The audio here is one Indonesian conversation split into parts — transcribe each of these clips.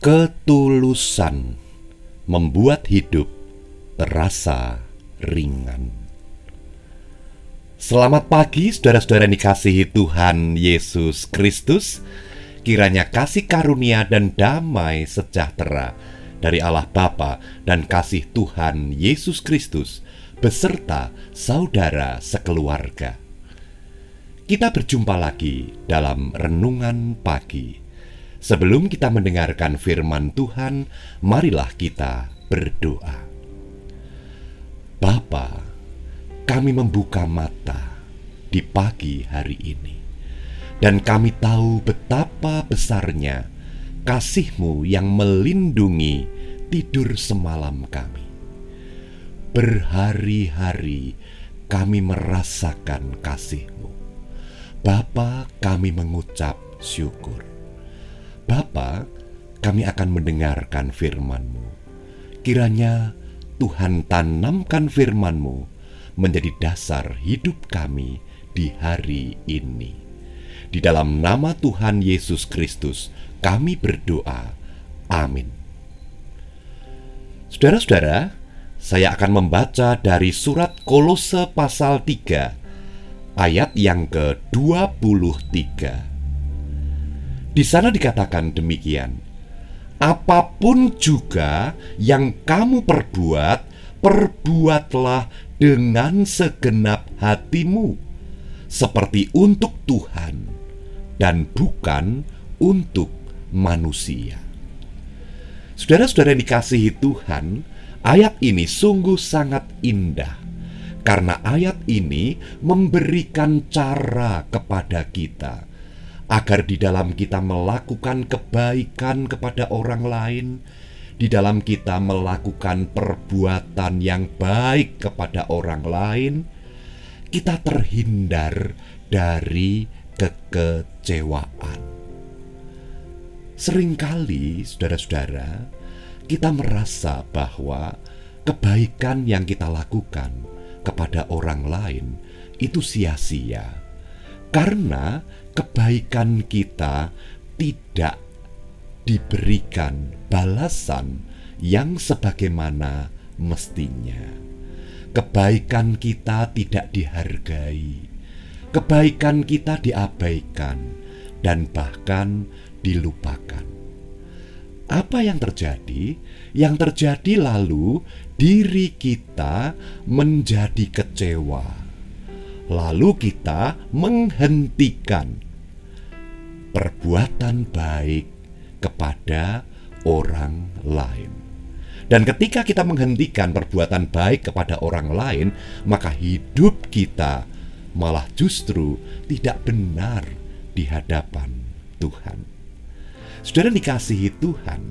Ketulusan membuat hidup terasa ringan. Selamat pagi saudara-saudara yang dikasihi Tuhan Yesus Kristus. Kiranya kasih karunia dan damai sejahtera dari Allah Bapa dan kasih Tuhan Yesus Kristus beserta saudara sekeluarga. Kita berjumpa lagi dalam renungan pagi. Sebelum kita mendengarkan firman Tuhan, marilah kita berdoa. Bapa, kami membuka mata di pagi hari ini, dan kami tahu betapa besarnya kasih-Mu yang melindungi tidur semalam kami. Berhari-hari kami merasakan kasih-Mu. Bapa, kami mengucap syukur. Bapa, kami akan mendengarkan firman-Mu. Kiranya Tuhan tanamkan firman-Mu menjadi dasar hidup kami di hari ini. Di dalam nama Tuhan Yesus Kristus kami berdoa. Amin. Saudara-saudara, saya akan membaca dari surat Kolose pasal 3 ayat yang ke-23. Di sana dikatakan demikian, apapun juga yang kamu perbuat, perbuatlah dengan segenap hatimu, seperti untuk Tuhan dan bukan untuk manusia. Saudara-saudara yang dikasihi Tuhan, ayat ini sungguh sangat indah, karena ayat ini memberikan cara kepada kita agar di dalam kita melakukan kebaikan kepada orang lain, di dalam kita melakukan perbuatan yang baik kepada orang lain, kita terhindar dari kekecewaan. Seringkali, saudara-saudara, kita merasa bahwa kebaikan yang kita lakukan kepada orang lain itu sia-sia, karena kebaikan kita tidak diberikan balasan yang sebagaimana mestinya. Kebaikan kita tidak dihargai, kebaikan kita diabaikan, dan bahkan dilupakan. Apa yang terjadi? Yang terjadi lalu diri kita menjadi kecewa. Lalu kita menghentikan perbuatan baik kepada orang lain. Dan ketika kita menghentikan perbuatan baik kepada orang lain, maka hidup kita malah justru tidak benar di hadapan Tuhan. Saudara dikasihi Tuhan,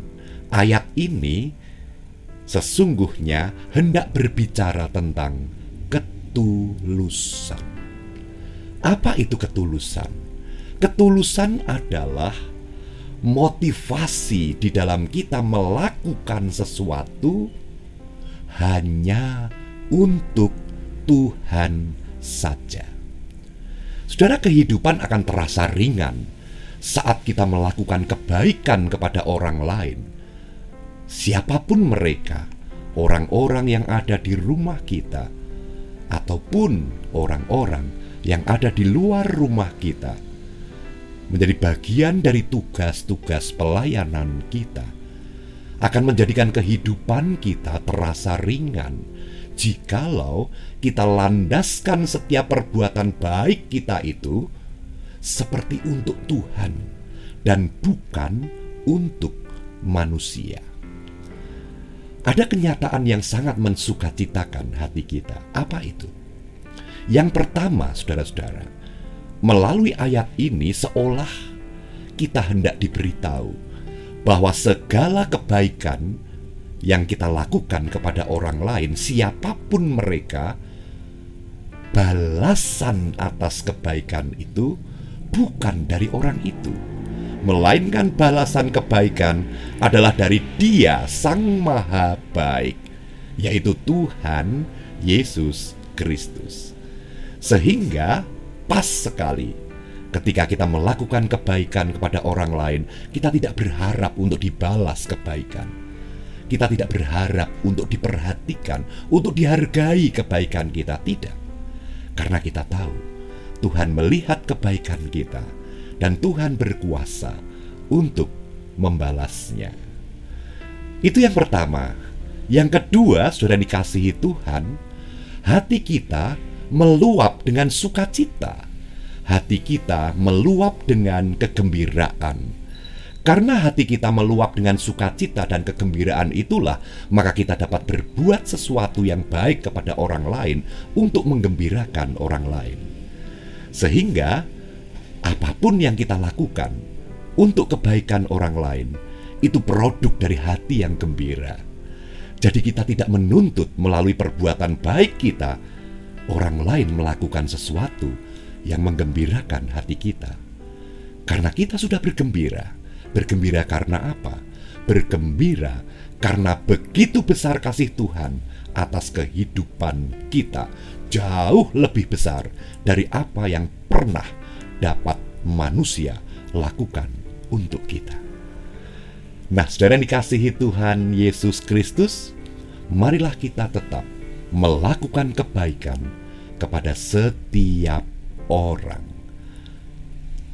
ayat ini sesungguhnya hendak berbicara tentang ketulusan. Apa itu ketulusan? Ketulusan adalah motivasi di dalam kita melakukan sesuatu hanya untuk Tuhan saja. Saudara, kehidupan akan terasa ringan saat kita melakukan kebaikan kepada orang lain. Siapapun mereka, orang-orang yang ada di rumah kita, ataupun orang-orang yang ada di luar rumah kita, menjadi bagian dari tugas-tugas pelayanan kita, akan menjadikan kehidupan kita terasa ringan jikalau kita landaskan setiap perbuatan baik kita itu seperti untuk Tuhan dan bukan untuk manusia. Ada kenyataan yang sangat mensukacitakan hati kita. Apa itu? Yang pertama, saudara-saudara, melalui ayat ini seolah kita hendak diberitahu bahwa segala kebaikan yang kita lakukan kepada orang lain, siapapun mereka, balasan atas kebaikan itu bukan dari orang itu, melainkan balasan kebaikan adalah dari Dia Sang Maha Baik, yaitu Tuhan Yesus Kristus. Sehingga pas sekali Ketika kita melakukan kebaikan kepada orang lain, kita tidak berharap untuk dibalas kebaikan. Kita tidak berharap untuk diperhatikan, untuk dihargai kebaikan kita. Tidak. Karena kita tahu Tuhan melihat kebaikan kita dan Tuhan berkuasa untuk membalasnya. Itu yang pertama. Yang kedua, saudara dikasihi Tuhan, hati kita meluap dengan sukacita. Hati kita meluap dengan kegembiraan. Karena hati kita meluap dengan sukacita dan kegembiraan itulah, maka kita dapat berbuat sesuatu yang baik kepada orang lain untuk menggembirakan orang lain. Sehingga apapun yang kita lakukan untuk kebaikan orang lain, itu produk dari hati yang gembira. Jadi kita tidak menuntut melalui perbuatan baik kita, orang lain melakukan sesuatu yang menggembirakan hati kita. Karena kita sudah bergembira. Bergembira karena apa? Bergembira karena begitu besar kasih Tuhan atas kehidupan kita. Jauh lebih besar dari apa yang pernah dapat manusia lakukan untuk kita. Nah, saudara yang dikasihi Tuhan Yesus Kristus, marilah kita tetap melakukan kebaikan kepada setiap orang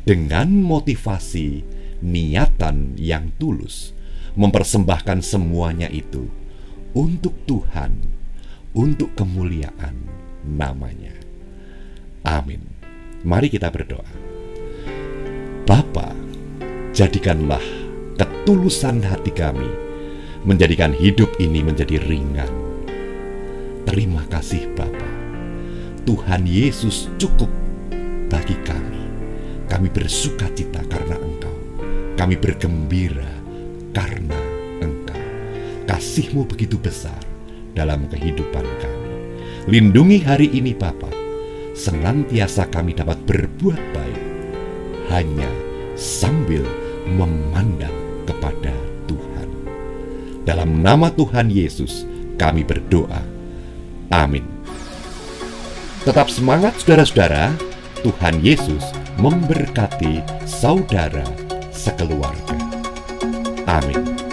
dengan motivasi niatan yang tulus, mempersembahkan semuanya itu untuk Tuhan, untuk kemuliaan namanya. Amin. Mari kita berdoa. Bapa, jadikanlah ketulusan hati kami menjadikan hidup ini menjadi ringan. Terima kasih Bapa. Tuhan Yesus cukup bagi kami. Kami bersukacita karena Engkau. Kami bergembira karena Engkau. Kasih-Mu begitu besar dalam kehidupan kami. Lindungi hari ini Bapa. Senantiasa kami dapat berbuat baik hanya sambil memandang kepada Tuhan. Dalam nama Tuhan Yesus kami berdoa. Amin. Tetap semangat saudara-saudara. Tuhan Yesus memberkati saudara sekeluarga. Amin.